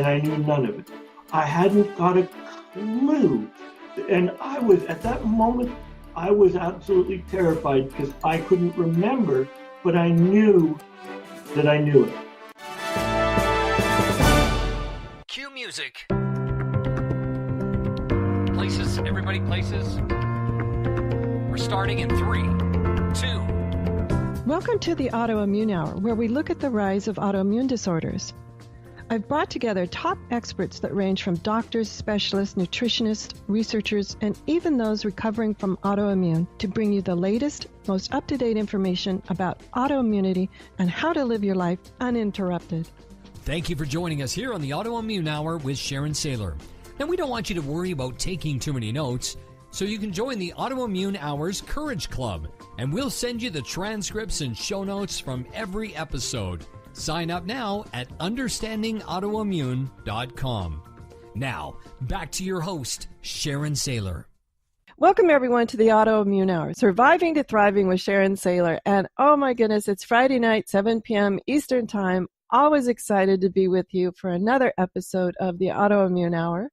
and I knew none of it. I hadn't got a clue. And at that moment, I was absolutely terrified because I couldn't remember, but I knew that I knew it. Cue music. Places, everybody places. We're starting in 3, 2. Welcome to the Autoimmune Hour, where we look at the rise of autoimmune disorders. I've brought together top experts that range from doctors, specialists, nutritionists, researchers, and even those recovering from autoimmune to bring you the latest, most up-to-date information about autoimmunity and how to live your life uninterrupted. Thank you for joining us here on the Autoimmune Hour with Sharon Sayler. Now, we don't want you to worry about taking too many notes, so you can join the Autoimmune Hour's Courage Club, and we'll send you the transcripts and show notes from every episode. Sign up now at understandingautoimmune.com. Now, back to your host, Sharon Sayler. Welcome, everyone, to the Autoimmune Hour, Surviving to Thriving with Sharon Sayler. And oh my goodness, it's Friday night, 7 p.m. Eastern Time. Always excited to be with you for another episode of the Autoimmune Hour.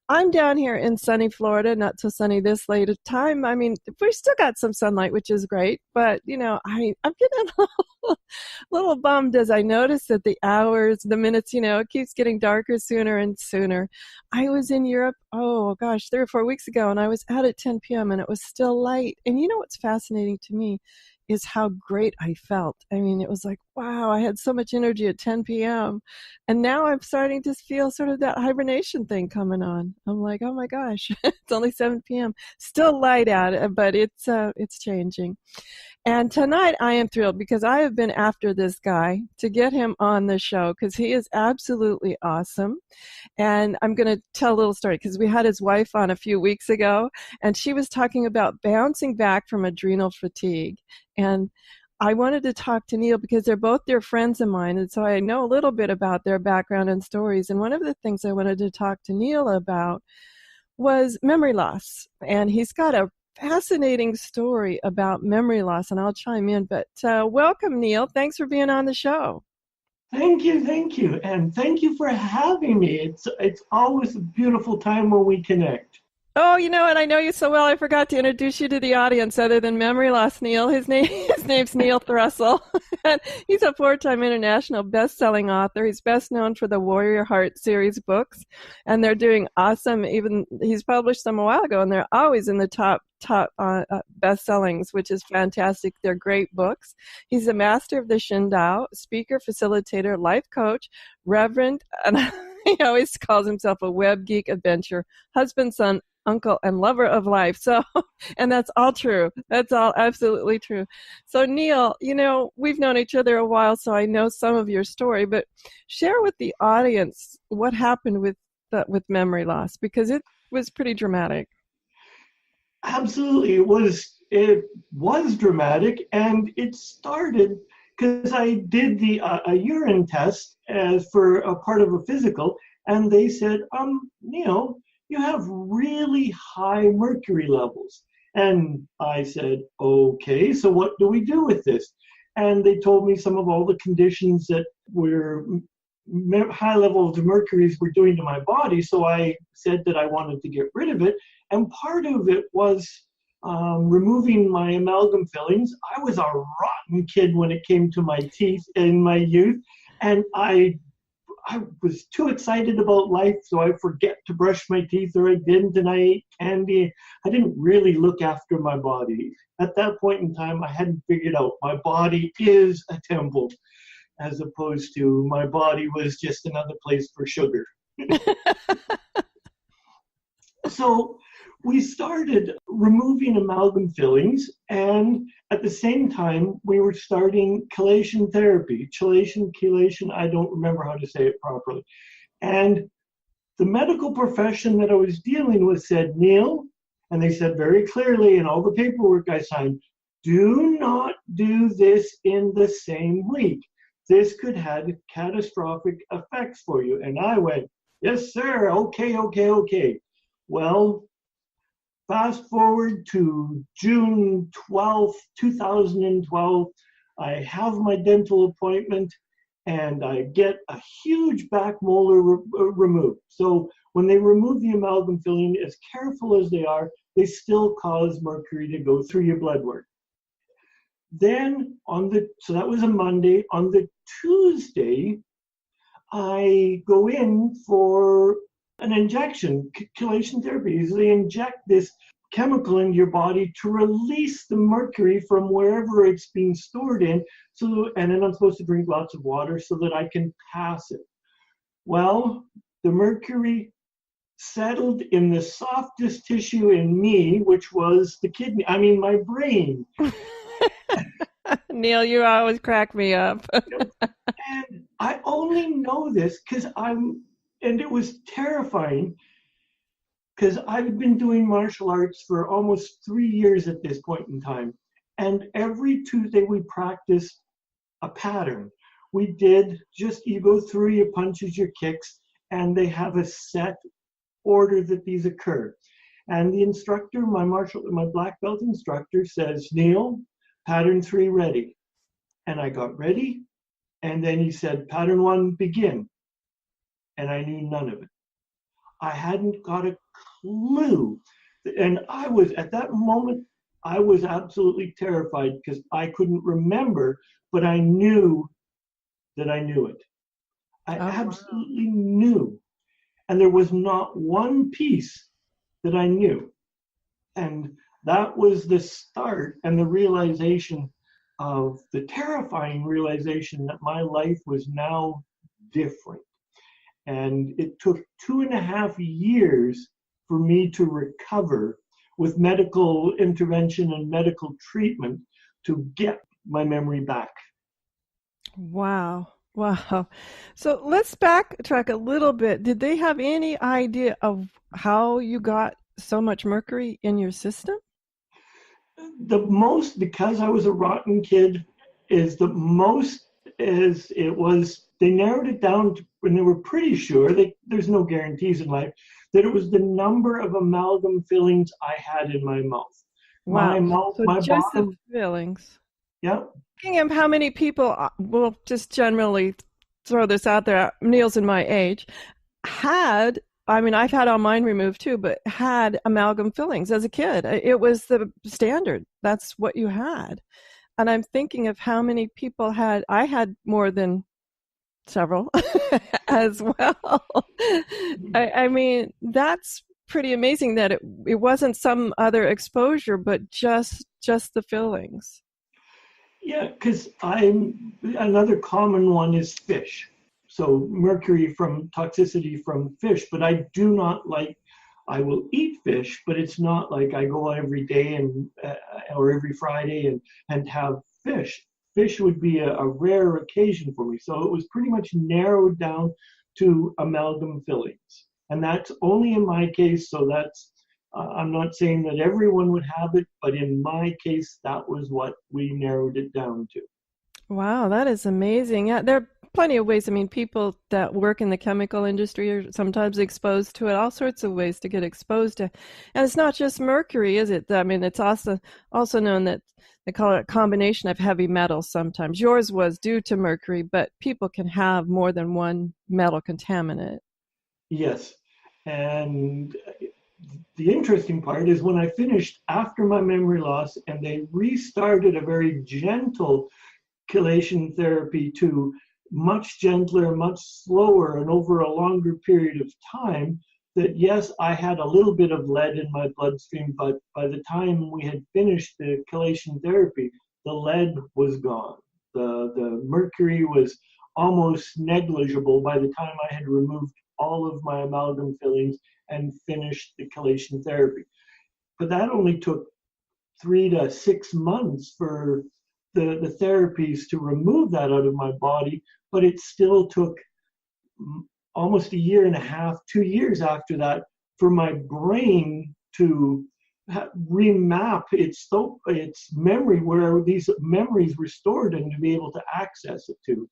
I'm down here in sunny Florida, not so sunny this late at time. I mean, we still got some sunlight, which is great. But, you know, I'm getting a little bummed as I notice that the hours, the minutes, it keeps getting darker sooner and sooner. I was in Europe, 3 or 4 weeks ago, and I was out at 10 p.m. and it was still light. And you know what's fascinating to me is how great I felt. I mean, it was like, wow, I had so much energy at 10 p.m. And now I'm starting to feel sort of that hibernation thing coming on. I'm like, oh my gosh, it's only 7 p.m. Still light out, but it's changing. And tonight I am thrilled because I have been after this guy to get him on the show because he is absolutely awesome. And I'm going to tell a little story because we had his wife on a few weeks ago, and she was talking about bouncing back from adrenal fatigue. And I wanted to talk to Neil because they're both dear friends of mine, and so I know a little bit about their background and stories. And one of the things I wanted to talk to Neil about was memory loss. And he's got a fascinating story about memory loss, and I'll chime in. But welcome, Neil. Thanks for being on the show. Thank you. And thank you for having me. It's always a beautiful time when we connect. Oh, and I know you so well, I forgot to introduce you to the audience other than memory loss, Neil. His name's Neil Thrussell. And he's a 4-time international best-selling author. He's best known for the Warrior Heart series books, and they're doing awesome. Even he's published them a while ago, and they're always in the top best-sellings, which is fantastic. They're great books. He's a master of the Shin Dao, speaker, facilitator, life coach, reverend, and he always calls himself a web geek adventure, husband, son, uncle, and lover of life. So, and that's all true. That's all absolutely true. So Neil, we've known each other a while, so I know some of your story, but share with the audience what happened with memory loss, because it was pretty dramatic. Absolutely. It was dramatic, and it started because I did a urine test for a part of a physical, and they said, Neil, you have really high mercury levels. And I said, okay, so what do we do with this? And they told me some of all the conditions that high levels of mercuries were doing to my body. So I said that I wanted to get rid of it. And part of it was removing my amalgam fillings. I was a rotten kid when it came to my teeth in my youth. And I was too excited about life, so I forget to brush my teeth, or I didn't, and I ate candy. I didn't really look after my body. At that point in time, I hadn't figured out my body is a temple, as opposed to my body was just another place for sugar. So we started removing amalgam fillings, and at the same time, we were starting chelation therapy. Chelation, I don't remember how to say it properly. And the medical profession that I was dealing with said, Neil, and they said very clearly in all the paperwork I signed, do not do this in the same week. This could have catastrophic effects for you. And I went, yes, sir, okay. Well, fast forward to June 12th, 2012, I have my dental appointment, and I get a huge back molar removed. So when they remove the amalgam filling, as careful as they are, they still cause mercury to go through your blood work. Then so that was a Monday. On the Tuesday, I go in for an injection, chelation therapy. They inject this chemical into your body to release the mercury from wherever it's being stored in. And then I'm supposed to drink lots of water so that I can pass it. Well, the mercury settled in the softest tissue in me, which was the kidney. My brain. Neil, you always crack me up. And I only know this because and it was terrifying because I've been doing martial arts for almost 3 years at this point in time. And every Tuesday we practiced a pattern. We did you go through your punches, your kicks, and they have a set order that these occur. And the instructor, my black belt instructor says, Neil, pattern 3 ready. And I got ready. And then he said, pattern 1, begin. And I knew none of it. I hadn't got a clue. And at that moment, I was absolutely terrified because I couldn't remember, but I knew that I knew it. I absolutely knew. And there was not one piece that I knew. And that was the start and the realization of the terrifying realization that my life was now different. And it took 2.5 years for me to recover with medical intervention and medical treatment to get my memory back. Wow. So let's backtrack a little bit. Did they have any idea of how you got so much mercury in your system? The most, because I was a rotten kid, is the most as it was, they narrowed it down to, and they were pretty sure, there's no guarantees in life, that it was the number of amalgam fillings I had in my mouth. Wow. So just bottom, the fillings. Yeah. Thinking of how many people, we'll just generally throw this out there, Neil's in my age, I've had all mine removed too, but had amalgam fillings as a kid. It was the standard. That's what you had. And I'm thinking of how many people I had more than several as well. That's pretty amazing that it wasn't some other exposure, but just the fillings. Yeah, because another common one is fish. So mercury from toxicity from fish, but I do not I will eat fish, but it's not like I go every day or every Friday and have fish. Fish would be a rare occasion for me. So it was pretty much narrowed down to amalgam fillings. And that's only in my case. So I'm not saying that everyone would have it, but in my case, that was what we narrowed it down to. Wow, that is amazing. Yeah, there are plenty of ways. People that work in the chemical industry are sometimes exposed to it, all sorts of ways to get exposed to. And it's not just mercury, is it? It's also known that they call it a combination of heavy metals sometimes. Yours was due to mercury, but people can have more than one metal contaminant. Yes. And the interesting part is when I finished after my memory loss and they restarted a very gentle chelation therapy to much gentler, much slower, and over a longer period of time, that yes, I had a little bit of lead in my bloodstream, but by the time we had finished the chelation therapy, the lead was gone. The mercury was almost negligible by the time I had removed all of my amalgam fillings and finished the chelation therapy. But that only took 3 to 6 months for the therapies to remove that out of my body, but it still took almost 1.5 years, 2 years after that for my brain to remap its memory where these memories were stored and to be able to access it to.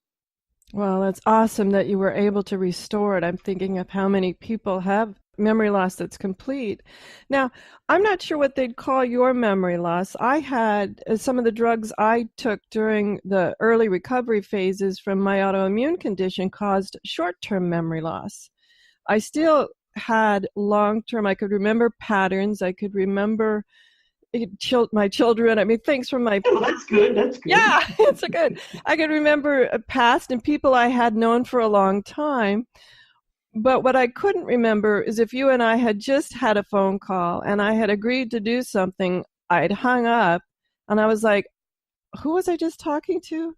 Well, that's awesome that you were able to restore it. I'm thinking of how many people have memory loss that's complete. Now, I'm not sure what they'd call your memory loss. I had some of the drugs I took during the early recovery phases from my autoimmune condition caused short-term memory loss. I still had long-term, I could remember patterns, I could remember my children, I mean, things from my... Oh, that's good, that's good. Yeah, it's good. I could remember past and people I had known for a long time. But what I couldn't remember is if you and I had just had a phone call and I had agreed to do something, I'd hung up and I was like, who was I just talking to?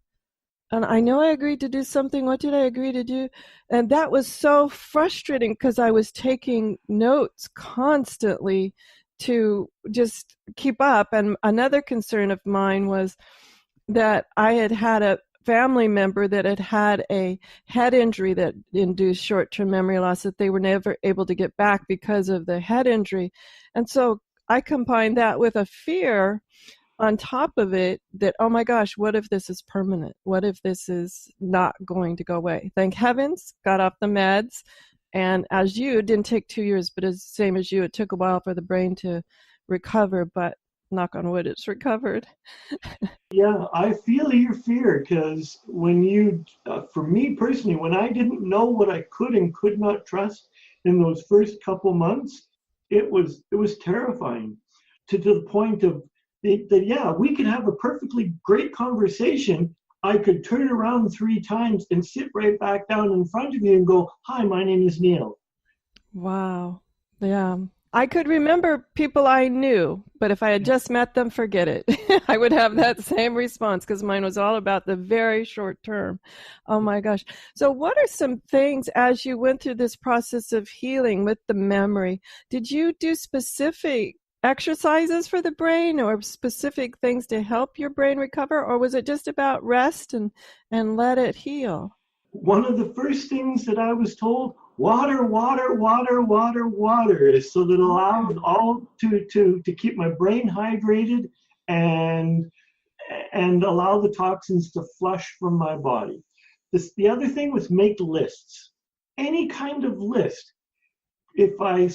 And I know I agreed to do something. What did I agree to do? And that was so frustrating because I was taking notes constantly to just keep up. And another concern of mine was that I had had a family member that had had a head injury that induced short-term memory loss that they were never able to get back because of the head injury. And so I combined that with a fear on top of it that, oh my gosh, what if this is permanent? What if this is not going to go away? Thank heavens, got off the meds. And as you, it didn't take 2 years, but as same as you, it took a while for the brain to recover, but knock on wood, it's recovered. Yeah, I feel your fear because when you, for me personally, when I didn't know what I could and could not trust in those first couple months, it was terrifying to the point of that, yeah, we could have a perfectly great conversation. I could turn around 3 times and sit right back down in front of you and go, hi, my name is Neil. Wow. Yeah. I could remember people I knew, but if I had just met them, forget it. I would have that same response because mine was all about the very short term. Oh my gosh. So what are some things as you went through this process of healing with the memory? Did you do specific exercises for the brain or specific things to help your brain recover? Or was it just about rest and let it heal? One of the first things that I was told, water, water, water, water, water, is so that it allows all to keep my brain hydrated and allow the toxins to flush from my body. The other thing was make lists, any kind of list. If I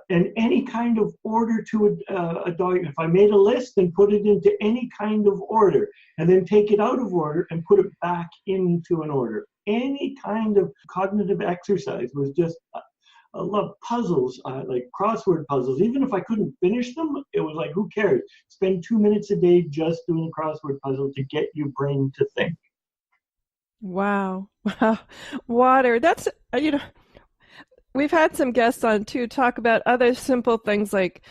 in any kind of order to a document, if I made a list and put it into any kind of order, and then take it out of order and put it back into an order. Any kind of cognitive exercise was just, I love puzzles, like crossword puzzles. Even if I couldn't finish them, it was like, who cares? Spend 2 minutes a day just doing a crossword puzzle to get your brain to think. Wow. Water. That's, we've had some guests on too talk about other simple things like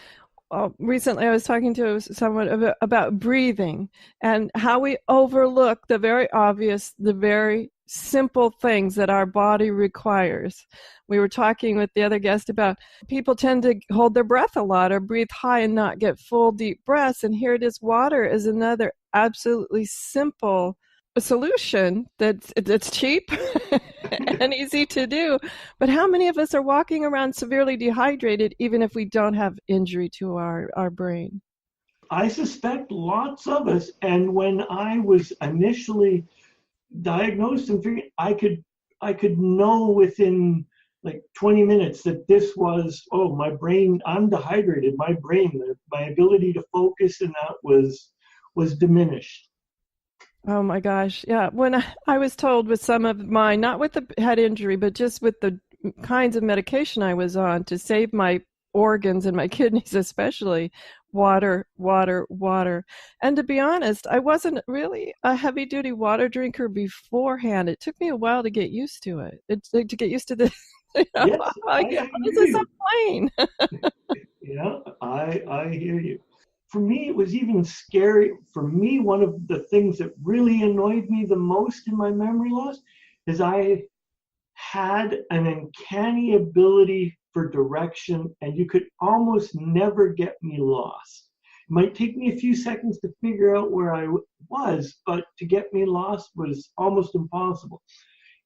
recently I was talking to someone about breathing and how we overlook the very obvious, the very simple things that our body requires. We were talking with the other guest about people tend to hold their breath a lot or breathe high and not get full deep breaths. And here it is, water is another absolutely simple solution that's cheap and easy to do. But how many of us are walking around severely dehydrated even if we don't have injury to our brain? I suspect lots of us. And when I was initially diagnosed and figured, I could know within like 20 minutes that this was, oh, my brain, I'm dehydrated. My brain, my ability to focus and that was diminished. Oh my gosh. Yeah. When I was told with some of mine, not with the head injury, but just with the kinds of medication I was on to save my organs and my kidneys especially, water, water, water. And to be honest, I wasn't really a heavy duty water drinker beforehand. It took me a while to get used to it. To get used to the, Yes, this is so plain. Yeah, I hear you. For me, it was even scary. For me, one of the things that really annoyed me the most in my memory loss is I had an uncanny ability for direction, and you could almost never get me lost. It might take me a few seconds to figure out where I was, but to get me lost was almost impossible.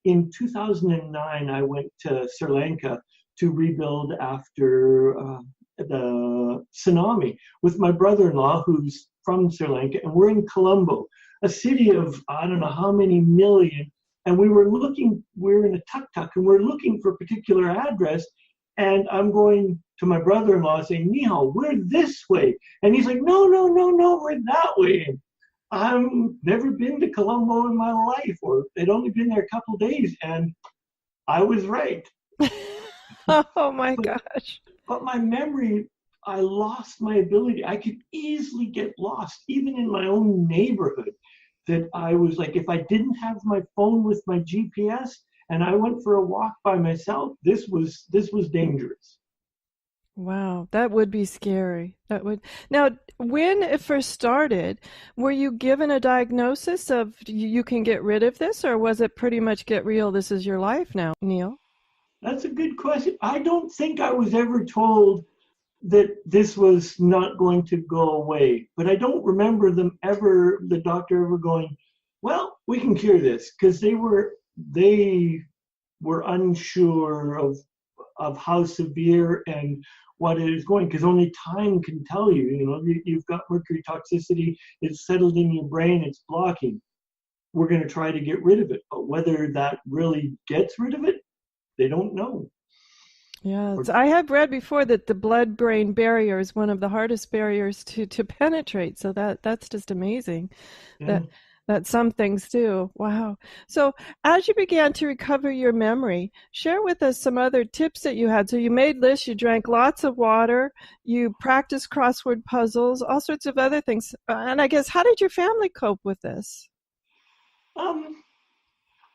In 2009, I went to Sri Lanka to rebuild after the tsunami with my brother-in-law who's from Sri Lanka, and we're in Colombo, a city of I don't know how many million, and we're in a tuk-tuk and we're looking for a particular address, And I'm going to my brother-in-law saying, Nihal, we're this way. And he's like, no, no, no, no, we're that way. I've never been to Colombo in my life, or I'd only been there a couple of days, and I was right. Oh my gosh. But my memory, I lost my ability. I could easily get lost, even in my own neighborhood. That I was like, if I didn't have my phone with my GPS and I went for a walk by myself, this was dangerous. Wow, that would be scary. That would. Now, when it first started, were you given a diagnosis of you can get rid of this, or was it pretty much get real, this is your life now, Neil? That's a good question. I don't think I was ever told that this was not going to go away, but I don't remember the doctor ever going, well, we can cure this, because they were unsure of how severe and what it is going, because only time can tell you. You've got mercury toxicity, it's settled in your brain, it's blocking. We're going to try to get rid of it, but whether that really gets rid of it, they don't know. Yeah, I have read before that the blood-brain barrier is one of the hardest barriers to penetrate. So that's just amazing. Yeah. That some things do. Wow. So as you began to recover your memory, share with us some other tips that you had. So you made lists, you drank lots of water, you practiced crossword puzzles, all sorts of other things. And I guess, how did your family cope with this?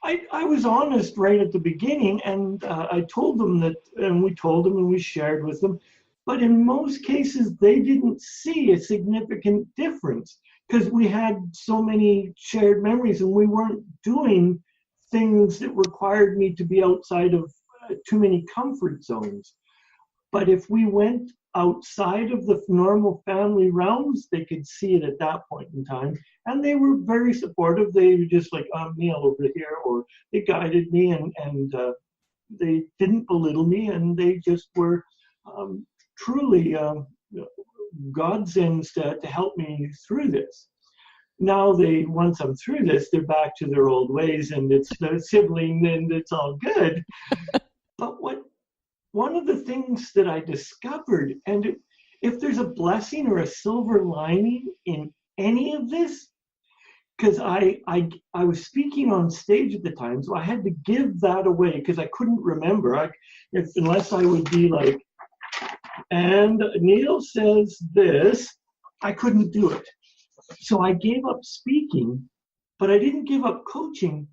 I was honest right at the beginning, and I told them that, and we told them and we shared with them. But in most cases, they didn't see a significant difference because we had so many shared memories and we weren't doing things that required me to be outside of too many comfort zones. But if we went outside of the normal family realms, they could see it at that point in time. And they were very supportive. They were just like, Neil over here, or they guided me and they didn't belittle me, and they just were truly godsends to help me through this. Now once I'm through this, they're back to their old ways, and it's the sibling, and it's all good. But one of the things that I discovered, and if there's a blessing or a silver lining in any of this, because I was speaking on stage at the time, so I had to give that away because I couldn't remember. Unless I would be like, and Neil says this, I couldn't do it. So I gave up speaking, but I didn't give up coaching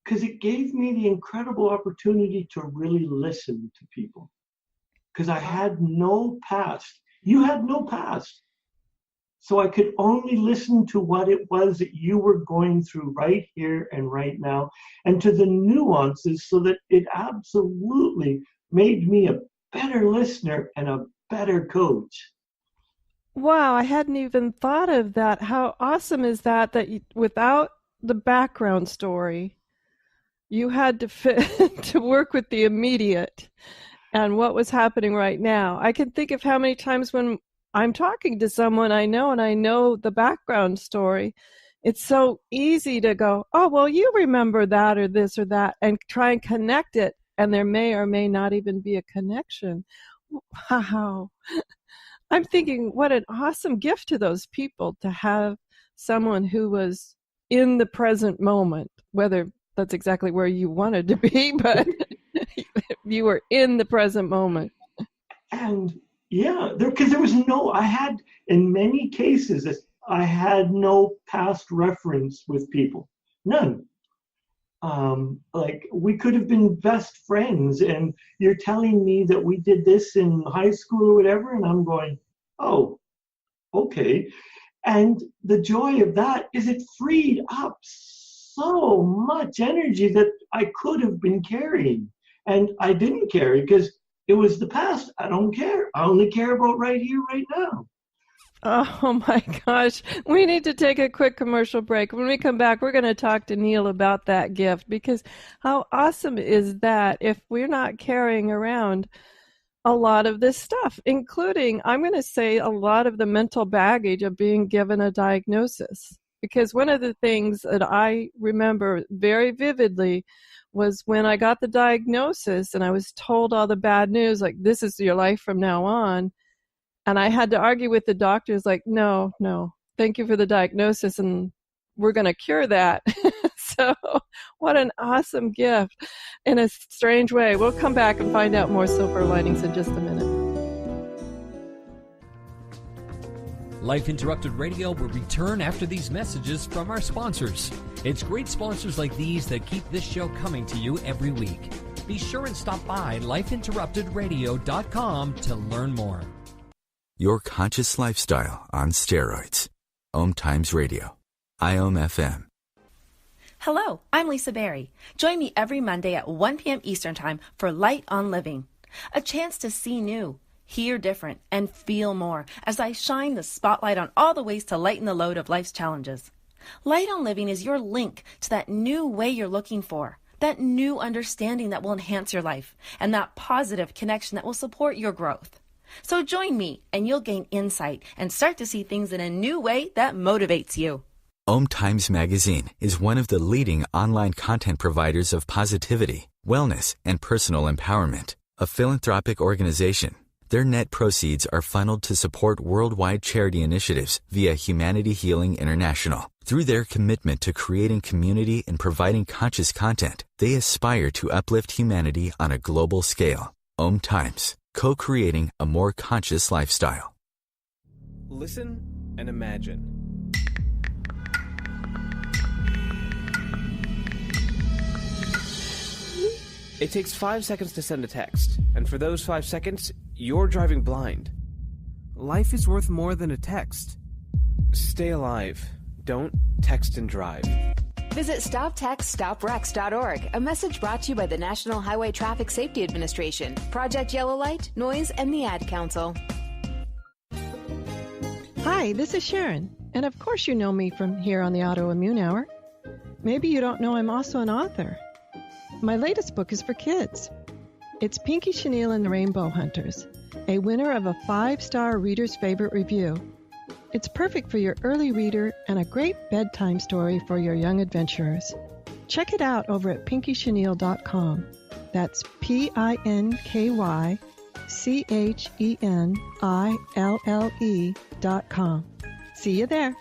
because it gave me the incredible opportunity to really listen to people. Because I had no past. You had no past. So I could only listen to what it was that you were going through right here and right now, and to the nuances, so that it absolutely made me a better listener and a better coach. Wow, I hadn't even thought of that. How awesome is that without the background story, you had to work with the immediate and what was happening right now. I can think of how many times when I'm talking to someone I know and I know the background story, it's so easy to go, oh, well, you remember that or this or that, and try and connect it, and there may or may not even be a connection. Wow. I'm thinking, what an awesome gift to those people to have someone who was in the present moment, whether that's exactly where you wanted to be, but you were in the present moment. And yeah, because there was in many cases, I had no past reference with people, none. Like we could have been best friends, and you're telling me that we did this in high school or whatever, and I'm going, oh, okay. And the joy of that is it freed up so much energy that I could have been carrying, and I didn't carry because it was the past. I don't care. I only care about right here, right now. Oh my gosh. We need to take a quick commercial break. When we come back, we're going to talk to Neil about that gift, because how awesome is that if we're not carrying around a lot of this stuff, including, I'm going to say, a lot of the mental baggage of being given a diagnosis. because one of the things that I remember very vividly was when I got the diagnosis and I was told all the bad news, like, this is your life from now on. And I had to argue with the doctors, like, no, thank you for the diagnosis, and we're going to cure that. So what an awesome gift in a strange way. We'll come back and find out more silver linings in just a minute. Life Interrupted Radio will return after these messages from our sponsors. It's great sponsors like these that keep this show coming to you every week. Be sure and stop by lifeinterruptedradio.com to learn more. Your conscious lifestyle on steroids. OMTimes Radio. IOM FM. Hello, I'm Lisa Berry. Join me every Monday at 1 p.m. Eastern Time for Light on Living. A chance to see new, hear different, and feel more as I shine the spotlight on all the ways to lighten the load of life's challenges. Light on Living is your link to that new way you're looking for, that new understanding that will enhance your life, and that positive connection that will support your growth. So join me and you'll gain insight and start to see things in a new way that motivates you. OMTimes Magazine is one of the leading online content providers of positivity, wellness, and personal empowerment. A philanthropic organization, their net proceeds are funneled to support worldwide charity initiatives via Humanity Healing International. Through their commitment to creating community and providing conscious content, they aspire to uplift humanity on a global scale. OMTimes, co-creating a more conscious lifestyle. Listen and imagine. It takes 5 seconds to send a text, and for those 5 seconds, you're driving blind. Life is worth more than a text. Stay alive. Don't text and drive. Visit StopTextStopWrecks.org, a message brought to you by the National Highway Traffic Safety Administration, Project Yellow Light, Noise, and the Ad Council. Hi, this is Sharon, and of course you know me from here on the Autoimmune Hour. Maybe you don't know I'm also an author. My latest book is for kids. It's Pinky Chenille and the Rainbow Hunters, a winner of a 5-star reader's favorite review. It's perfect for your early reader and a great bedtime story for your young adventurers. Check it out over at pinkychenille.com. That's PinkyChenille.com. See you there.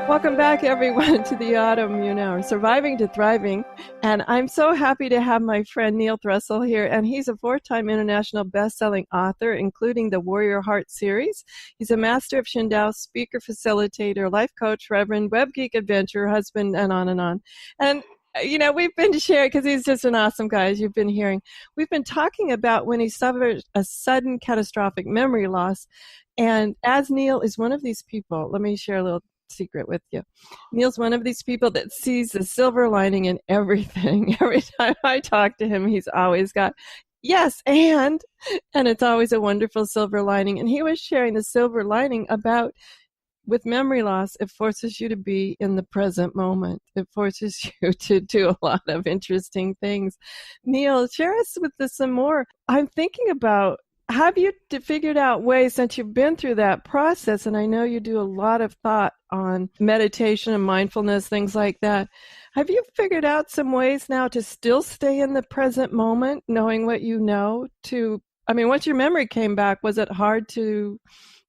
Welcome back, everyone, to the Autoimmune Hour, Surviving to Thriving. And I'm so happy to have my friend Neil Thrussell here. And he's a 4-time international best-selling author, including the Warrior Heart series. He's a master of Shin Dao, speaker, facilitator, life coach, reverend, web geek, adventurer, husband, and on and on. And you know, we've been sharing, because he's just an awesome guy, as you've been hearing. We've been talking about when he suffered a sudden catastrophic memory loss. And as Neil is one of these people, let me share a little secret with you. Neil's one of these people that sees the silver lining in everything. Every time I talk to him, he's always got, yes, and it's always a wonderful silver lining. And he was sharing the silver lining about, with memory loss, it forces you to be in the present moment. It forces you to do a lot of interesting things. Neil, share us with this some more. I'm thinking about, have you figured out ways, since you've been through that process, and I know you do a lot of thought on meditation and mindfulness, things like that. Have you figured out some ways now to still stay in the present moment, knowing what you know? Once your memory came back, was it hard to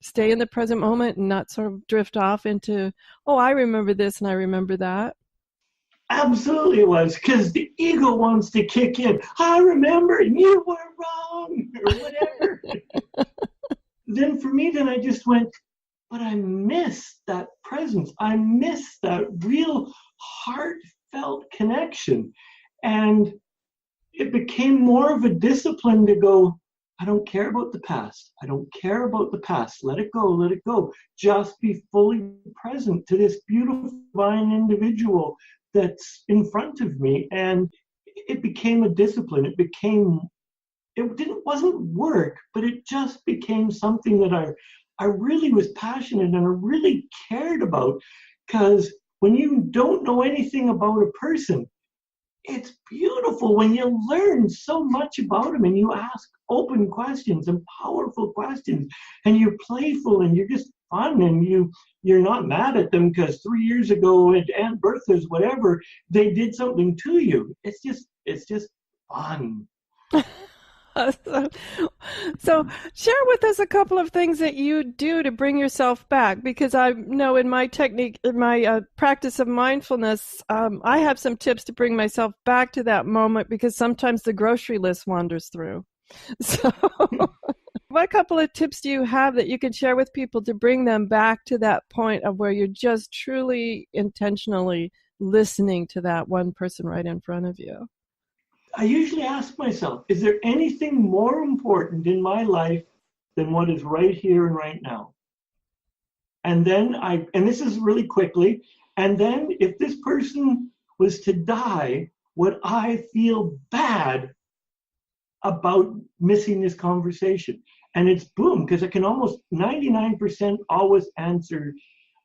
stay in the present moment and not sort of drift off into, oh, I remember this and I remember that? Absolutely it was, because the ego wants to kick in. I remember, and you were wrong, or whatever. Then I just went, but I miss that presence. I miss that real heartfelt connection. And it became more of a discipline to go, I don't care about the past. I don't care about the past. Let it go, let it go. Just be fully present to this beautiful divine individual that's in front of me. And it became a discipline. It wasn't work, but it just became something that I really was passionate and I really cared about. Because when you don't know anything about a person, it's beautiful when you learn so much about them and you ask open questions and powerful questions, and you're playful and you're just fun, and you're not mad at them because 3 years ago at Aunt Bertha's whatever they did something to you. It's just fun. So share with us a couple of things that you do to bring yourself back, because I know in my technique, in my practice of mindfulness, I have some tips to bring myself back to that moment, because sometimes the grocery list wanders through. So what couple of tips do you have that you can share with people to bring them back to that point of where you're just truly intentionally listening to that one person right in front of you? I usually ask myself, is there anything more important in my life than what is right here and right now? And then and this is really quickly, and then if this person was to die, would I feel bad about missing this conversation? And it's boom, because I can almost 99% always answer,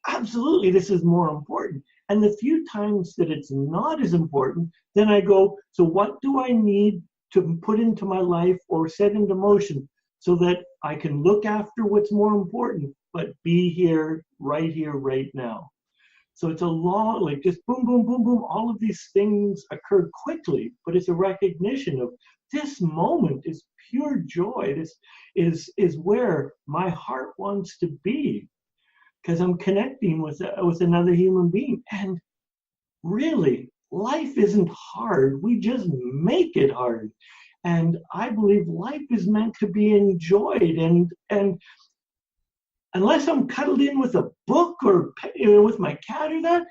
absolutely, this is more important. And the few times that it's not as important, then I go, so what do I need to put into my life or set into motion so that I can look after what's more important, but be here, right now. So it's a long, like just boom, boom, boom, boom. All of these things occur quickly, but it's a recognition of this moment is pure joy. This is where my heart wants to be, because I'm connecting with another human being. And really, life isn't hard. We just make it hard. And I believe life is meant to be enjoyed. And unless I'm cuddled in with a book or with my cat or that,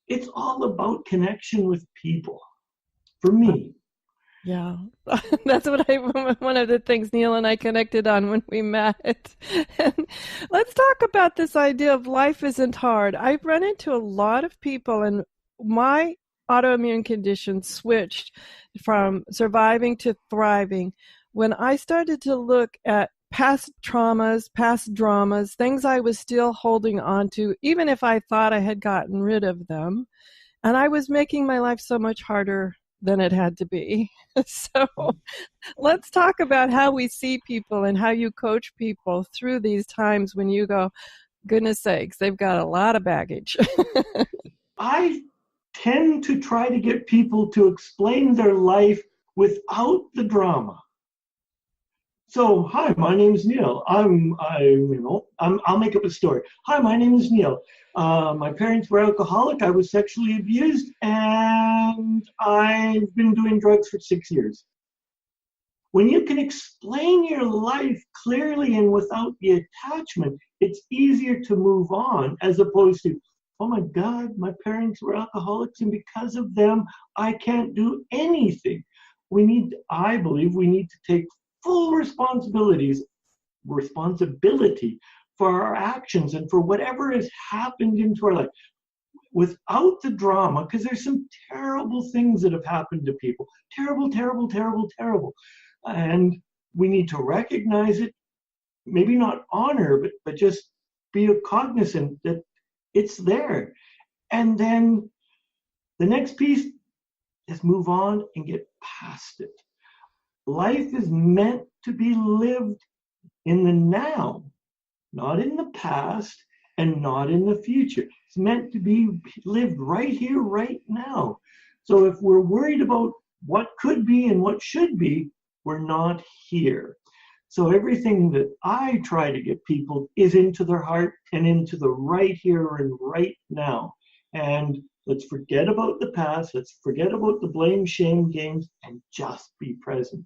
it's all about connection with people, for me. Yeah, that's one of the things Neil and I connected on when we met. And let's talk about this idea of life isn't hard. I've run into a lot of people, and my autoimmune condition switched from surviving to thriving when I started to look at past traumas, past dramas, things I was still holding on to, even if I thought I had gotten rid of them. And I was making my life so much harder than it had to be. So let's talk about how we see people and how you coach people through these times when you go, goodness sakes, they've got a lot of baggage. I tend to try to get people to explain their life without the drama. So, hi, my name is Neil. I'll make up a story. Hi, my name is Neil. My parents were alcoholic. I was sexually abused, and I've been doing drugs for 6 years. When you can explain your life clearly and without the attachment, it's easier to move on, as opposed to, oh my God, my parents were alcoholics, and because of them, I can't do anything. I believe we need to take full responsibility for our actions and for whatever has happened into our life without the drama, because there's some terrible things that have happened to people. Terrible, terrible, terrible, terrible. And we need to recognize it, maybe not honor, but just be cognizant that it's there. And then the next piece is move on and get past it. Life is meant to be lived in the now, not in the past and not in the future. It's meant to be lived right here, right now. So if we're worried about what could be and what should be, we're not here. So everything that I try to get people is into their heart and into the right here and right now. And let's forget about the past. Let's forget about the blame, shame games, and just be present.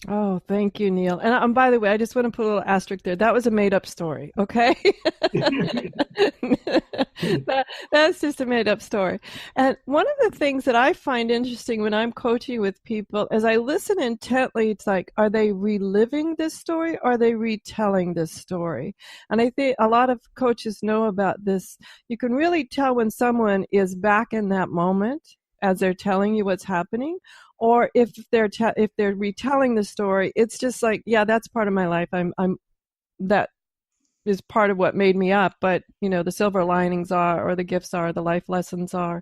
Oh, thank you, Neil. And by the way, I just want to put a little asterisk there. That was a made-up story, okay? That's just a made-up story. And one of the things that I find interesting when I'm coaching with people, as I listen intently, it's like, are they reliving this story or are they retelling this story? And I think a lot of coaches know about this. You can really tell when someone is back in that moment as they're telling you what's happening, or if they're retelling the story, it's just like, yeah, that's part of my life. That is part of what made me up. But the silver linings are, or the gifts are, the life lessons are.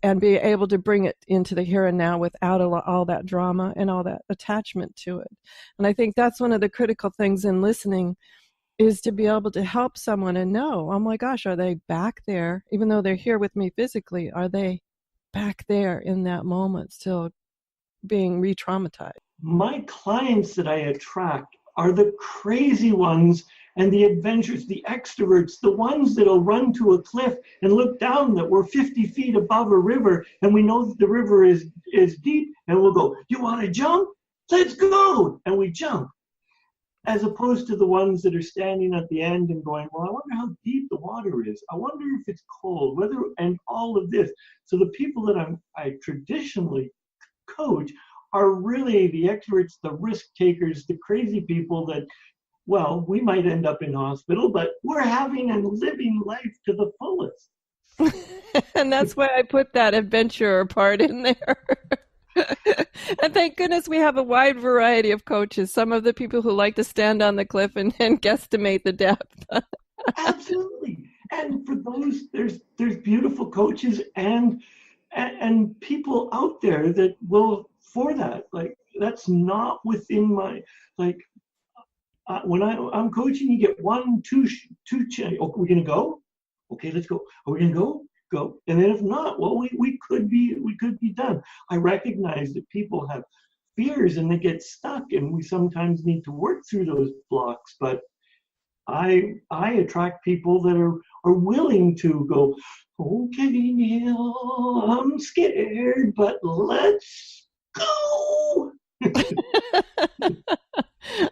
and be able to bring it into the here and now without all that drama and all that attachment to it. And I think that's one of the critical things in listening, is to be able to help someone and know, oh my gosh, are they back there? Even though they're here with me physically, are they back there in that moment still being re-traumatized? My clients that I attract are the crazy ones and the adventurous, the extroverts, the ones that'll run to a cliff and look down that we're 50 feet above a river and we know that the river is deep, and we'll go, you want to jump? Let's go! And we jump. As opposed to the ones that are standing at the end and going, well, I wonder how deep the water is. I wonder if it's cold, whether, and all of this. So the people that I traditionally coach are really the experts, the risk takers, the crazy people that, well, we might end up in hospital, but we're having and living life to the fullest. And that's why I put that adventurer part in there. And thank goodness we have a wide variety of coaches. Some of the people who like to stand on the cliff and guesstimate the depth. Absolutely. And for those, there's beautiful coaches and people out there that will, for that, like, that's not within my, like, when I'm coaching, you get one, two, oh, we're going to go? Okay, let's go. Are we going to go? Go. And then if not, well, we could be done. I recognize that people have fears and they get stuck, and we sometimes need to work through those blocks. But I attract people that are willing to go, okay, Neil, I'm scared, but let's go.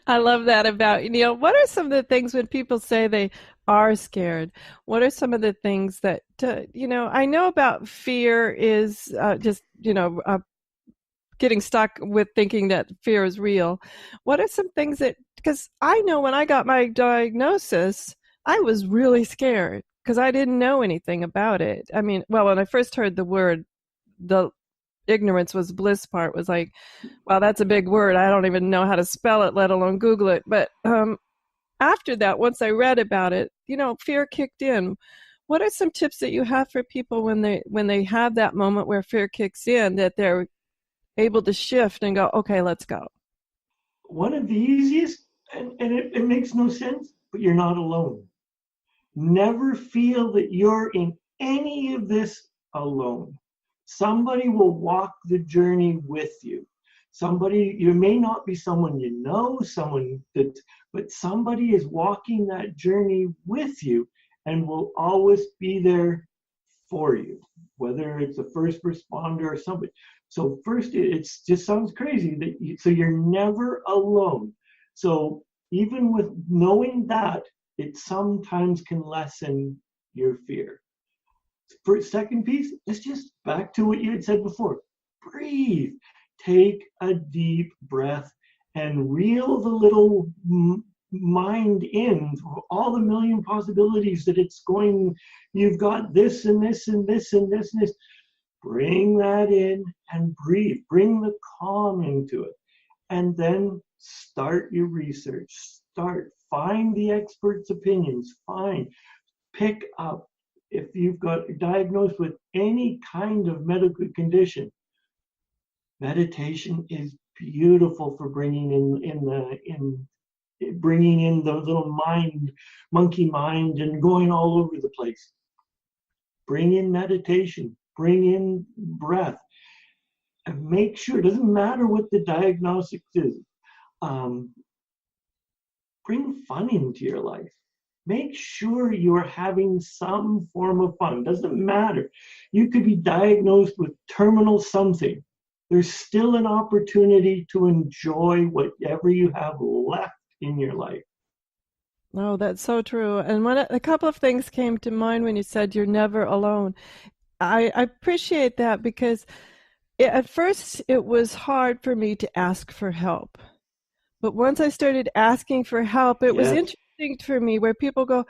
I love that about you, Neil. What are some of the things when people say they are scared? What are some of the things that, I know about fear is just, getting stuck with thinking that fear is real. What are some things that, because I know when I got my diagnosis, I was really scared because I didn't know anything about it. I mean, well, when I first heard the word, the ignorance was bliss part was like, wow, that's a big word. I don't even know how to spell it, let alone Google it. But after that, once I read about it, fear kicked in. What are some tips that you have for people when they have that moment where fear kicks in, that they're able to shift and go, okay, let's go? One of the easiest, and it makes no sense, but you're not alone. Never feel that you're in any of this alone. Somebody will walk the journey with you. Somebody, you may not be someone you know, but somebody is walking that journey with you and will always be there for you, whether it's a first responder or somebody. So first, it just sounds crazy so you're never alone. So even with knowing that, it sometimes can lessen your fear. For second piece, it's just back to what you had said before. Breathe. Take a deep breath and reel the little mind in all the million possibilities that it's going. You've got this and this and this and this and this. Bring that in and breathe. Bring the calm into it. And then start your research. Find the experts' opinions. Pick up. If you've got diagnosed with any kind of medical condition, meditation is beautiful for bringing in the little monkey mind and going all over the place. Bring in meditation, bring in breath, and make sure, it doesn't matter what the diagnosis is, bring fun into your life. Make sure you're having some form of fun. Doesn't matter. You could be diagnosed with terminal something. There's still an opportunity to enjoy whatever you have left in your life. Oh, that's so true. And a couple of things came to mind when you said you're never alone. I appreciate that because at first it was hard for me to ask for help. But once I started asking for help, it was interesting for me where people go,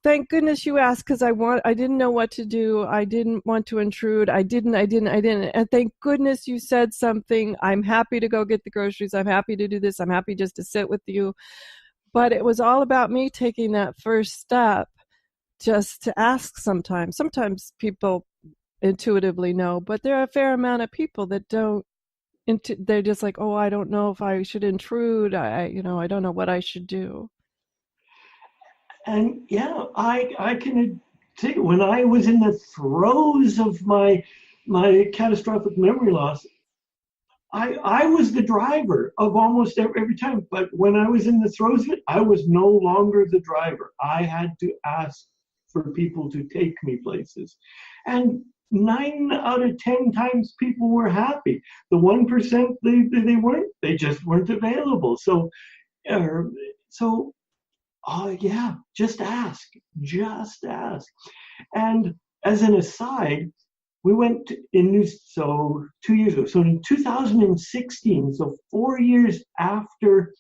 thank goodness you asked, because I didn't know what to do. I didn't want to intrude. I didn't. And thank goodness you said something. I'm happy to go get the groceries. I'm happy to do this. I'm happy just to sit with you. But it was all about me taking that first step just to ask sometimes. Sometimes people intuitively know, but there are a fair amount of people that don't. They're just like, oh, I don't know if I should intrude. I don't know what I should do. And yeah, I can say when I was in the throes of my catastrophic memory loss, I was the driver of almost every time. But when I was in the throes of it, I was no longer the driver. I had to ask for people to take me places. And 9 out of 10 times people were happy. The 1% they weren't. They just weren't available. So yeah, just ask. Just ask. And as an aside, we went in 2 years ago. So in 2016, so 4 years after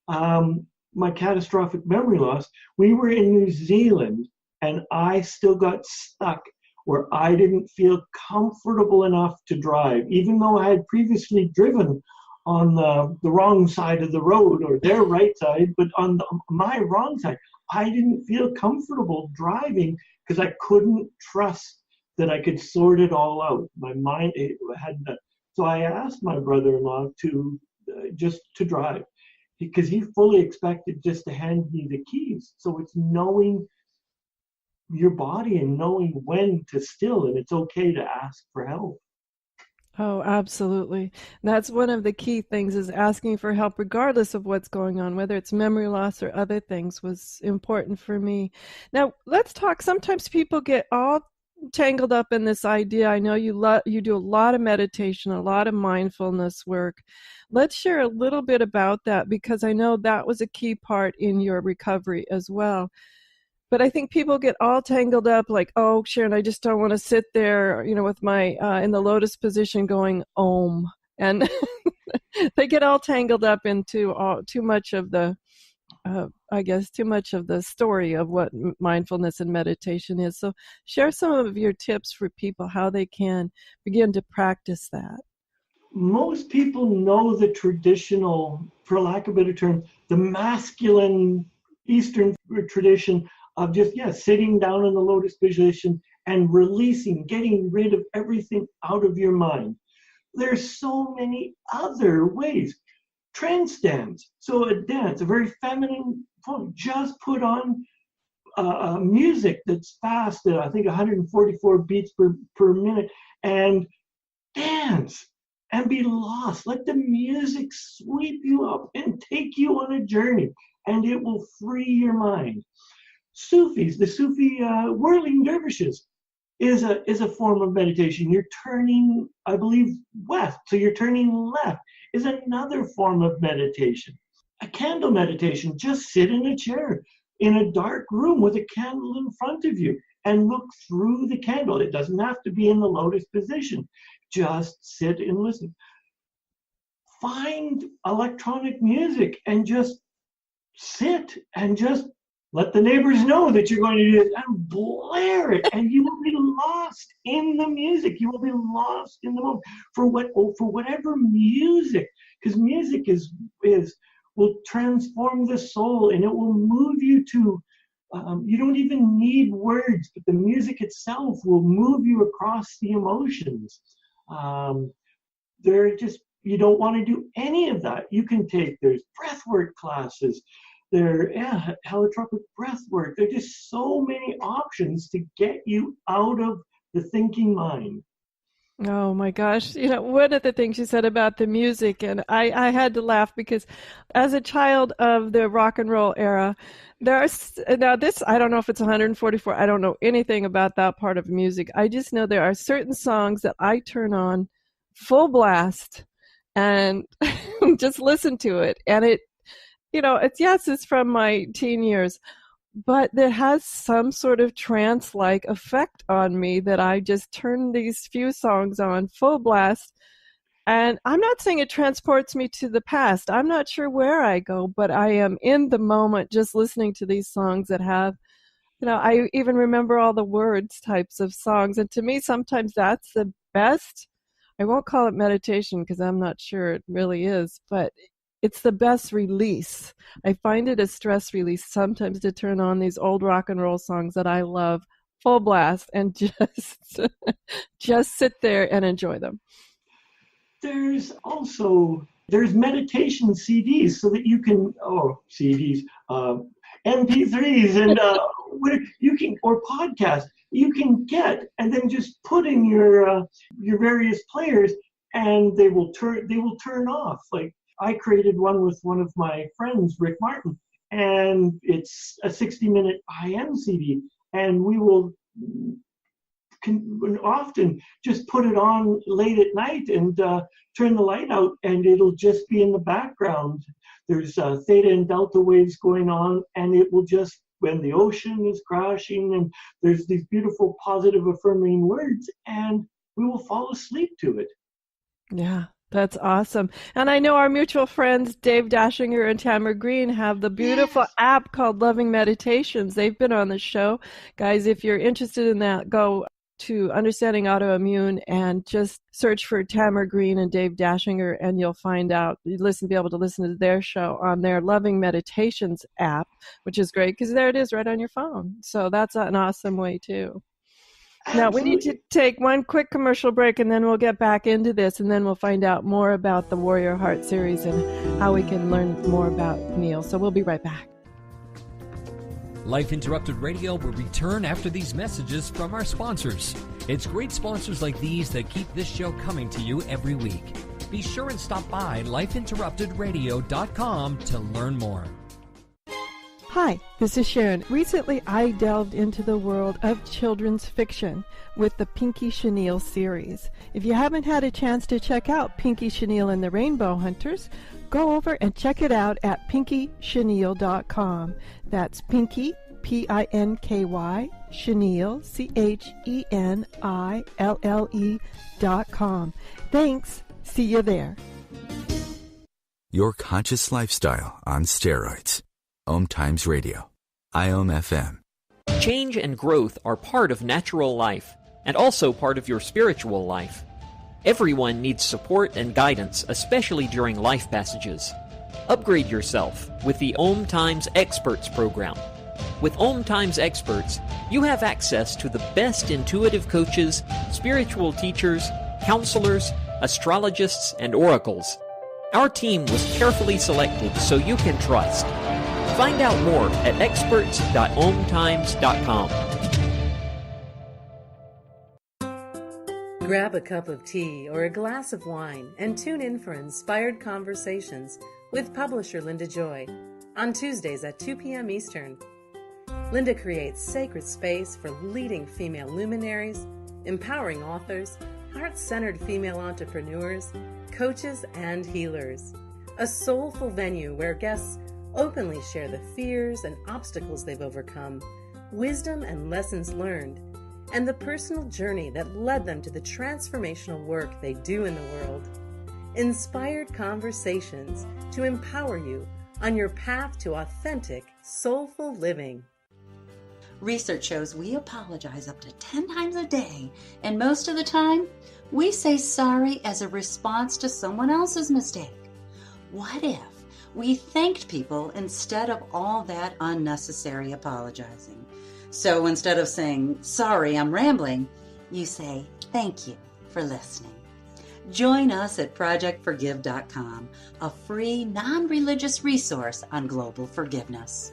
my catastrophic memory loss, we were in New Zealand, and I still got stuck where I didn't feel comfortable enough to drive, even though I had previously driven on the wrong side of the road, or their right side, but on my wrong side. I didn't feel comfortable driving because I couldn't trust that I could sort it all out. My mind had that. So I asked my brother-in-law to just to drive, because he fully expected just to hand me the keys. So it's knowing your body and knowing when to still, and it's okay to ask for help. Oh, absolutely. That's one of the key things, is asking for help regardless of what's going on, whether it's memory loss or other things, was important for me. Now, let's talk. Sometimes people get all tangled up in this idea. I know you do a lot of meditation, a lot of mindfulness work. Let's share a little bit about that, because I know that was a key part in your recovery as well. But I think people get all tangled up, like, oh, Sharon, I just don't want to sit there, with my in the lotus position going Om, and they get all tangled up into too much of the story of what mindfulness and meditation is. So share some of your tips for people how they can begin to practice that. Most people know the traditional, for lack of a better term, the masculine Eastern tradition of just, sitting down in the lotus position and releasing, getting rid of everything out of your mind. There's so many other ways. Trance dance. So a dance, a very feminine form. Just put on music that's fast at, I think, 144 beats per minute, and dance and be lost. Let the music sweep you up and take you on a journey, and it will free your mind. Sufis, the Sufi whirling dervishes, is a form of meditation. You're turning, I believe, west, so you're turning left, is another form of meditation. A candle meditation, just sit in a chair in a dark room with a candle in front of you and look through the candle. It doesn't have to be in the lotus position. Just sit and listen. Find electronic music and just sit and just let the neighbors know that you're going to do it, and blare it, and you will be lost in the music. You will be lost in the moment for whatever music, because music will transform the soul, and it will move you to. You don't even need words, but the music itself will move you across the emotions. You don't want to do any of that. You can there's breathwork classes. Holotropic breath work. There are just so many options to get you out of the thinking mind. Oh my gosh. One of the things you said about the music, and I had to laugh, because as a child of the rock and roll era, I don't know if it's 144. I don't know anything about that part of music. I just know there are certain songs that I turn on full blast and just listen to it. And it's from my teen years, but it has some sort of trance-like effect on me that I just turn these few songs on full blast. And I'm not saying it transports me to the past. I'm not sure where I go, but I am in the moment just listening to these songs that have, I even remember all the words types of songs. And to me, sometimes that's the best. I won't call it meditation because I'm not sure it really is, but it's the best release. I find it a stress release sometimes to turn on these old rock and roll songs that I love full blast and just sit there and enjoy them. There's meditation CDs so that you can, CDs, MP3s and where you can, or podcasts you can get, and then just put in your various players, and they will turn off. Like I created one with one of my friends, Rick Martin, and it's a 60-minute IM CD, and we will often just put it on late at night and turn the light out, and it'll just be in the background. There's theta and delta waves going on, and it will just, when the ocean is crashing, and there's these beautiful positive affirming words, and we will fall asleep to it. Yeah, that's awesome. And I know our mutual friends, Dave Dashinger and Tamara Green, have the beautiful app called Loving Meditations. They've been on the show. Guys, if you're interested in that, go to Understanding Autoimmune and just search for Tamara Green and Dave Dashinger, and you'll find out. Be able to listen to their show on their Loving Meditations app, which is great because there it is right on your phone. So that's an awesome way too. Now, we need to take one quick commercial break, and then we'll get back into this, and then we'll find out more about the Warrior Heart series and how we can learn more about Neil. So we'll be right back. Life Interrupted Radio will return after these messages from our sponsors. It's great sponsors like these that keep this show coming to you every week. Be sure and stop by lifeinterruptedradio.com to learn more. Hi, this is Sharon. Recently, I delved into the world of children's fiction with the Pinky Chenille series. If you haven't had a chance to check out Pinky Chenille and the Rainbow Hunters, go over and check it out at pinkychenille.com. That's Pinky, Pinky, Chenille, CHENILLE.com. Thanks. See you there. Your conscious lifestyle on steroids. OMTimes Radio. IOM FM. Change and growth are part of natural life and also part of your spiritual life. Everyone needs support and guidance, especially during life passages. Upgrade yourself with the OMTimes Experts program. With OMTimes Experts, you have access to the best intuitive coaches, spiritual teachers, counselors, astrologists, and oracles. Our team was carefully selected so you can trust. Find out more at experts.omtimes.com. Grab a cup of tea or a glass of wine and tune in for Inspired Conversations with publisher Linda Joy on Tuesdays at 2 p.m. Eastern. Linda creates sacred space for leading female luminaries, empowering authors, heart-centered female entrepreneurs, coaches, and healers. A soulful venue where guests openly share the fears and obstacles they've overcome, wisdom and lessons learned, and the personal journey that led them to the transformational work they do in the world. Inspired Conversations to empower you on your path to authentic, soulful living. Research shows we apologize up to 10 times a day, and most of the time, we say sorry as a response to someone else's mistake. What if we thanked people instead of all that unnecessary apologizing? So instead of saying, sorry, I'm rambling, you say, thank you for listening. Join us at projectforgive.com, a free, non-religious resource on global forgiveness.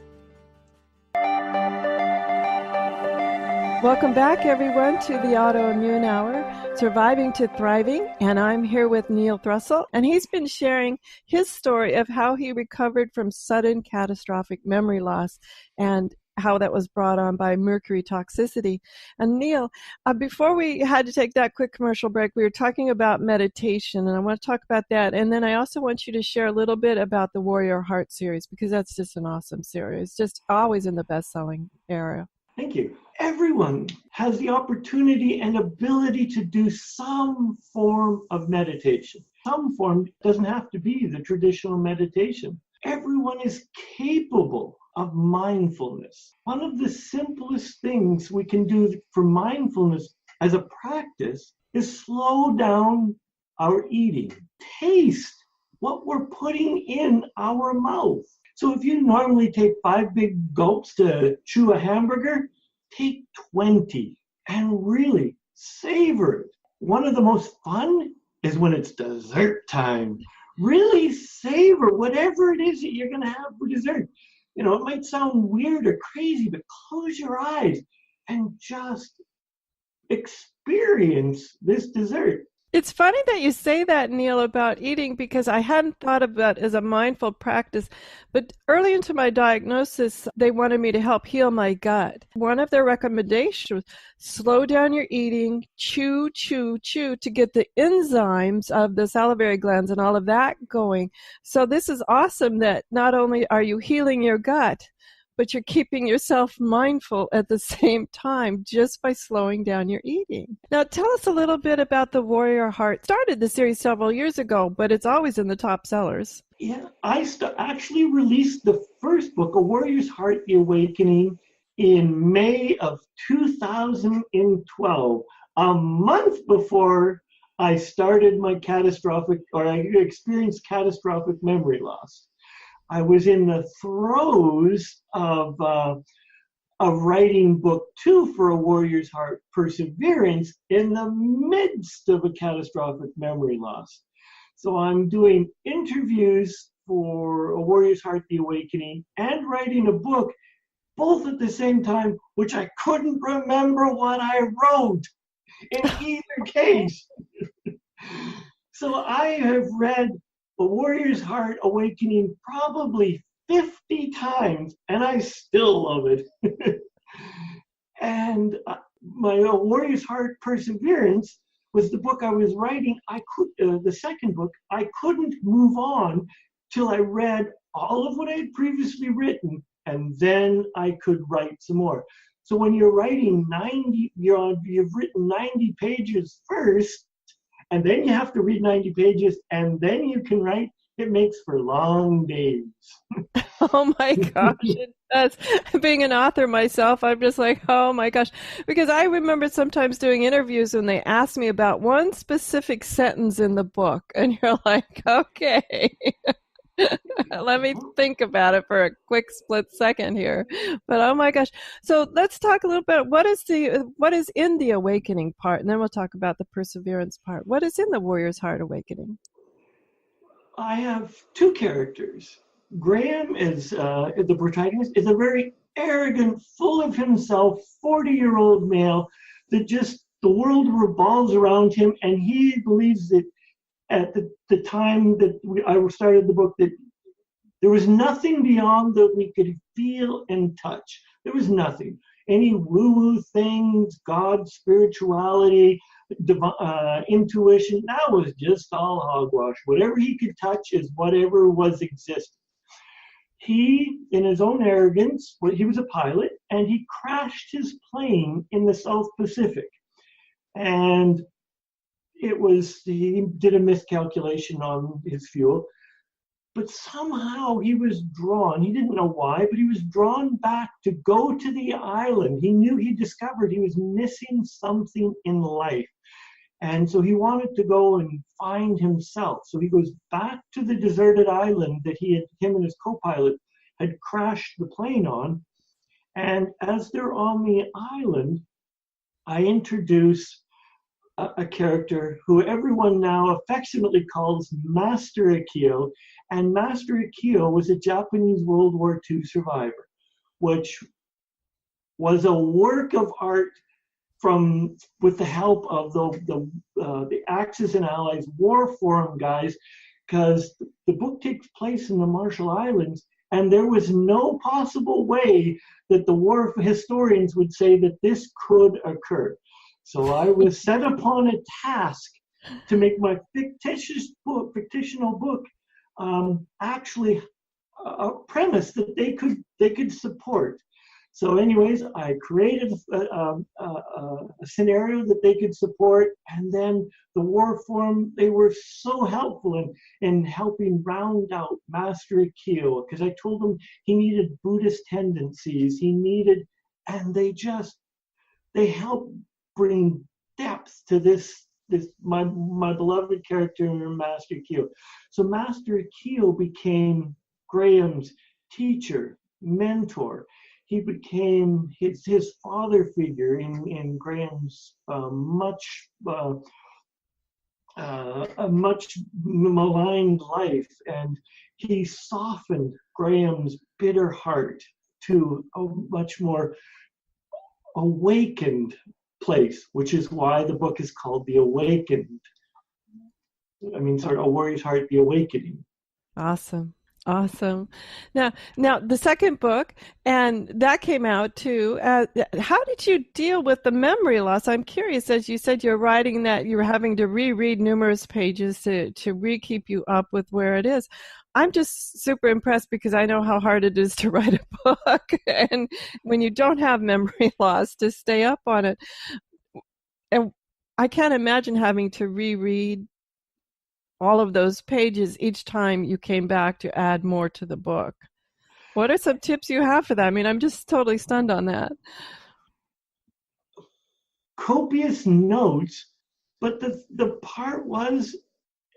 Welcome back, everyone, to the Autoimmune Hour, Surviving to Thriving, and I'm here with Neil Thrussell, and he's been sharing his story of how he recovered from sudden catastrophic memory loss and how that was brought on by mercury toxicity. And Neil, before we had to take that quick commercial break, we were talking about meditation, and I want to talk about that. And then I also want you to share a little bit about the Warrior Heart series, because that's just an awesome series, just always in the best-selling area. Thank you. Everyone has the opportunity and ability to do some form of meditation. Some form doesn't have to be the traditional meditation. Everyone is capable of mindfulness. One of the simplest things we can do for mindfulness as a practice is slow down our eating. Taste what we're putting in our mouth. So if you normally take 5 big gulps to chew a hamburger, take 20 and really savor it. One of the most fun is when it's dessert time. Really savor whatever it is that you're going to have for dessert. You know, it might sound weird or crazy, but close your eyes and just experience this dessert. It's funny that you say that, Neil, about eating, because I hadn't thought of that as a mindful practice. But early into my diagnosis, they wanted me to help heal my gut. One of their recommendations was slow down your eating, chew to get the enzymes of the salivary glands and all of that going. So this is awesome that not only are you healing your gut, but you're keeping yourself mindful at the same time just by slowing down your eating. Now, tell us a little bit about The Warrior Heart. Started the series several years ago, but it's always in the top sellers. Yeah, I actually released the first book, A Warrior's Heart, The Awakening, in May of 2012, a month before I started my I experienced catastrophic memory loss. I was in the throes of writing book 2 for A Warrior's Heart, Perseverance, in the midst of a catastrophic memory loss. So I'm doing interviews for A Warrior's Heart, The Awakening, and writing a book, both at the same time, which I couldn't remember what I wrote in either case. So I have read A Warrior's Heart Awakening probably 50 times, and I still love it. And my A Warrior's Heart Perseverance was the book I was writing. The second book, I couldn't move on till I read all of what I had previously written, and then I could write some more. So when you're writing you've written 90 pages first, and then you have to read 90 pages, and then you can write. It makes for long days. Oh my gosh, it does. Being an author myself, I'm just like, oh my gosh. Because I remember sometimes doing interviews when they ask me about one specific sentence in the book, and you're like, okay. Let me think about it for a quick split second here. But oh my gosh. So let's talk a little bit. What is in the awakening part? And then we'll talk about the perseverance part. What is in the Warrior's Heart Awakening? I have two characters. Graham is the protagonist, is a very arrogant, full of himself, 40-year-old male that just the world revolves around him, and he believes that at the time that I started the book, that there was nothing beyond that we could feel and touch. There was nothing. Any woo-woo things, God, spirituality, intuition, that was just all hogwash. Whatever he could touch is whatever was existing. He, in his own arrogance, he was a pilot, and he crashed his plane in the South Pacific. And he did a miscalculation on his fuel, but somehow he was drawn, he didn't know why, but he was drawn back to go to the island. He discovered he was missing something in life. And so he wanted to go and find himself. So he goes back to the deserted island that him and his co-pilot had crashed the plane on. And as they're on the island, I introduce a character who everyone now affectionately calls Master Akio. And Master Akio was a Japanese World War II survivor, which was a work of art with the help of the Axis and Allies War Forum guys, because the book takes place in the Marshall Islands, and there was no possible way that the war historians would say that this could occur. So I was set upon a task to make my fictional book actually a premise that they could support. So anyways, I created a scenario that they could support, and then the War Forum, they were so helpful in helping round out Master Akio, because I told them he needed Buddhist tendencies, and they helped bring depth to this my beloved character, Master Akio. So Master Akio became Graham's teacher, mentor. he became his father figure in Graham's a much maligned life, and he softened Graham's bitter heart to a much more awakened place, which is why the book is called The Awakened. I mean, sort of A Warrior's Heart, The Awakening. Awesome. Now the second book, and that came out too. How did you deal with the memory loss? I'm curious, as you said, you're writing that you're having to reread numerous pages to keep you up with where it is. I'm just super impressed because I know how hard it is to write a book, and when you don't have memory loss, to stay up on it. And I can't imagine having to reread all of those pages each time you came back to add more to the book. What are some tips you have for that? I mean, I'm just totally stunned on that. Copious notes, but the part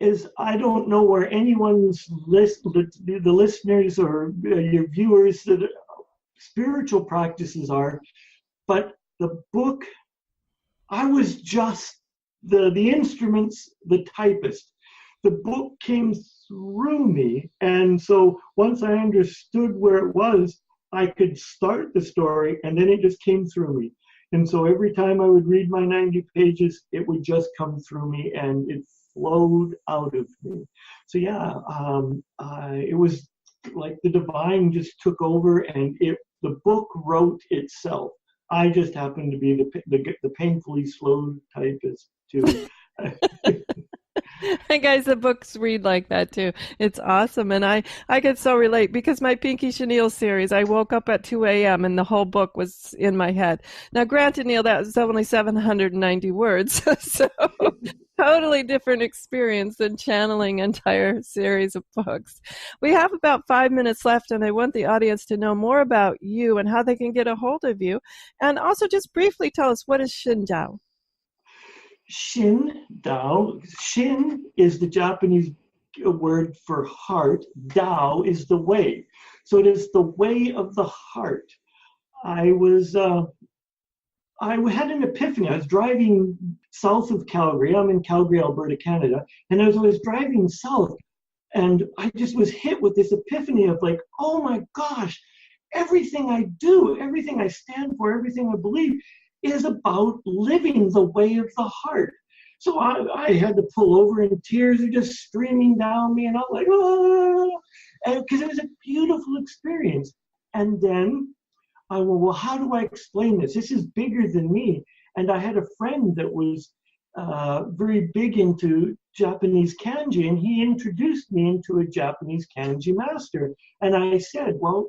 is I don't know where anyone's the listeners or your viewers that spiritual practices are, but the book, I was just the instruments, the typist. The book came through me, and so once I understood where it was, I could start the story, and then it just came through me. And so every time I would read my 90 pages, it would just come through me, and it flowed out of me. So yeah, it was like the divine just took over, and the book wrote itself. I just happened to be the painfully slow typist too. And guys, the books read like that too. It's awesome. And I could so relate because my Pinky Chenille series, I woke up at 2 a.m. and the whole book was in my head. Now, granted, Neil, that was only 790 words. So totally different experience than channeling an entire series of books. We have about 5 minutes left, and I want the audience to know more about you and how they can get a hold of you. And also just briefly tell us, what is Shin Dao? Shin Dao. Shin is the Japanese word for heart. Dao is the way. So it is the way of the heart. I had an epiphany. I was driving south of Calgary. I'm in Calgary, Alberta, Canada. And as I was driving south, and I just was hit with this epiphany of like, oh my gosh, everything I do, everything I stand for, everything I believe is about living the way of the heart. So I had to pull over, and tears are just streaming down me, and I'm like, oh, because it was a beautiful experience. And then I went, well, how do I explain this? This is bigger than me. And I had a friend that was very big into Japanese kanji, and he introduced me into a Japanese kanji master. And I said, well,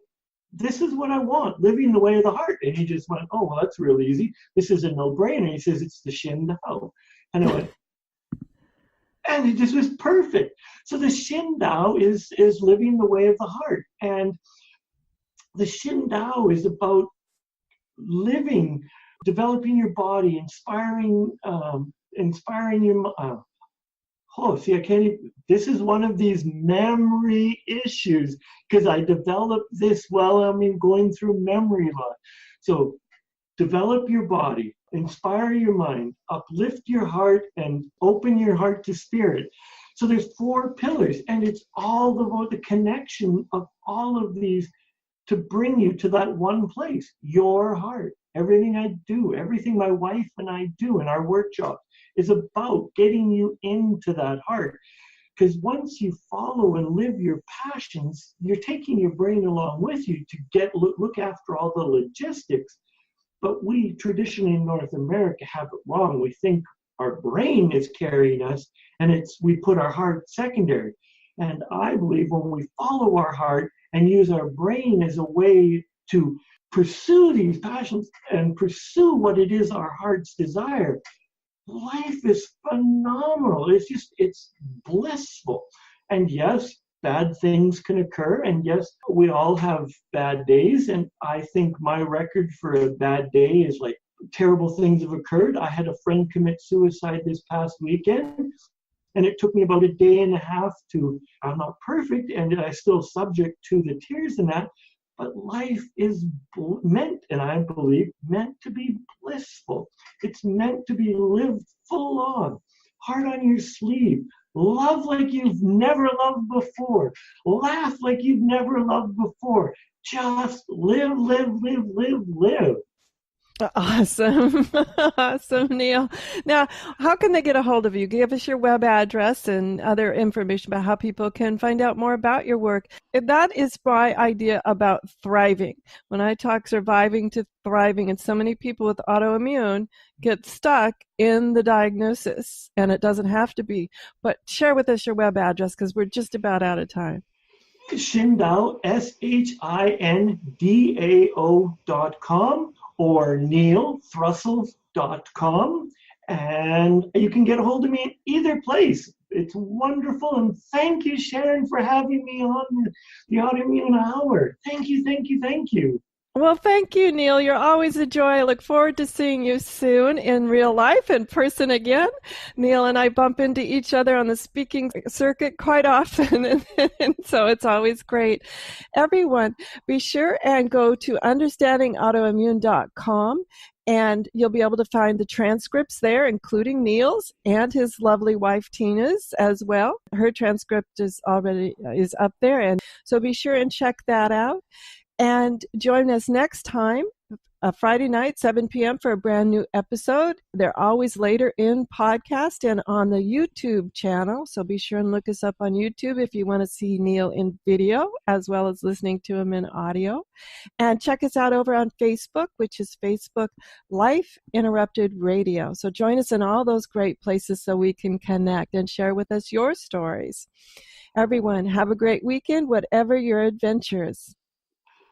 this is what I want, living the way of the heart. And he just went, oh, well, that's real easy. This is a no-brainer. He says, it's the Shin Dao. And I went, and it just was perfect. So the Shin Dao is living the way of the heart. And the Shin Dao is about living, developing your body, inspiring your I can't even, this is one of these memory issues because I developed this while I'm going through memory loss. So develop your body, inspire your mind, uplift your heart, and open your heart to spirit. So there's 4 pillars, and it's all about the connection of all of these to bring you to that one place, your heart. Everything I do, everything my wife and I do in our workshop is about getting you into that heart. Because once you follow and live your passions, you're taking your brain along with you to look after all the logistics. But we traditionally in North America have it wrong. We think our brain is carrying us, and we put our heart secondary. And I believe when we follow our heart and use our brain as a way to pursue these passions and pursue what it is our heart's desire, life is phenomenal. It's blissful. And yes, bad things can occur. And yes, we all have bad days. And I think my record for a bad day is like terrible things have occurred. I had a friend commit suicide this past weekend. And it took me about a day and a half I'm not perfect, and I still subject to the tears and that, But life is meant, and I believe, meant to be blissful. It's meant to be lived full on, heart on your sleeve. Love like you've never loved before. Laugh like you've never loved before. Just live, live, live, live, live. Awesome. Awesome, Neil. Now, how can they get a hold of you? Give us your web address and other information about how people can find out more about your work. That is my idea about thriving. When I talk surviving to thriving, and so many people with autoimmune get stuck in the diagnosis, and it doesn't have to be. But share with us your web address because we're just about out of time. Shin Dao, SHINDAO.com. or neilthrussell.com, and you can get a hold of me in either place. It's wonderful, and thank you, Sharon, for having me on the Autoimmune Hour. Thank you, thank you, thank you. Well, thank you, Neil. You're always a joy. I look forward to seeing you soon in real life, in person again. Neil and I bump into each other on the speaking circuit quite often, and so it's always great. Everyone, be sure and go to understandingautoimmune.com, and you'll be able to find the transcripts there, including Neil's and his lovely wife Tina's as well. Her transcript is up there, and so be sure and check that out. And join us next time, Friday night, 7 p.m. for a brand new episode. They're always later in podcast and on the YouTube channel. So be sure and look us up on YouTube if you want to see Neil in video as well as listening to him in audio. And check us out over on Facebook, which is Facebook Life Interrupted Radio. So join us in all those great places so we can connect and share with us your stories. Everyone, have a great weekend, whatever your adventures.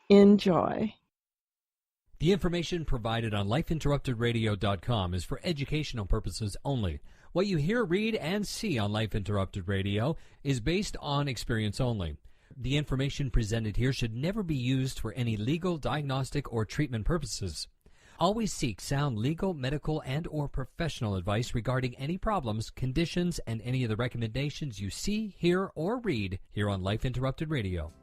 Enjoy. The information provided on lifeinterruptedradio.com is for educational purposes only. What you hear, read, and see on Life Interrupted Radio is based on experience only. The information presented here should never be used for any legal, diagnostic, or treatment purposes. Always seek sound legal, medical, and or professional advice regarding any problems, conditions, and any of the recommendations you see, hear, or read here on Life Interrupted Radio.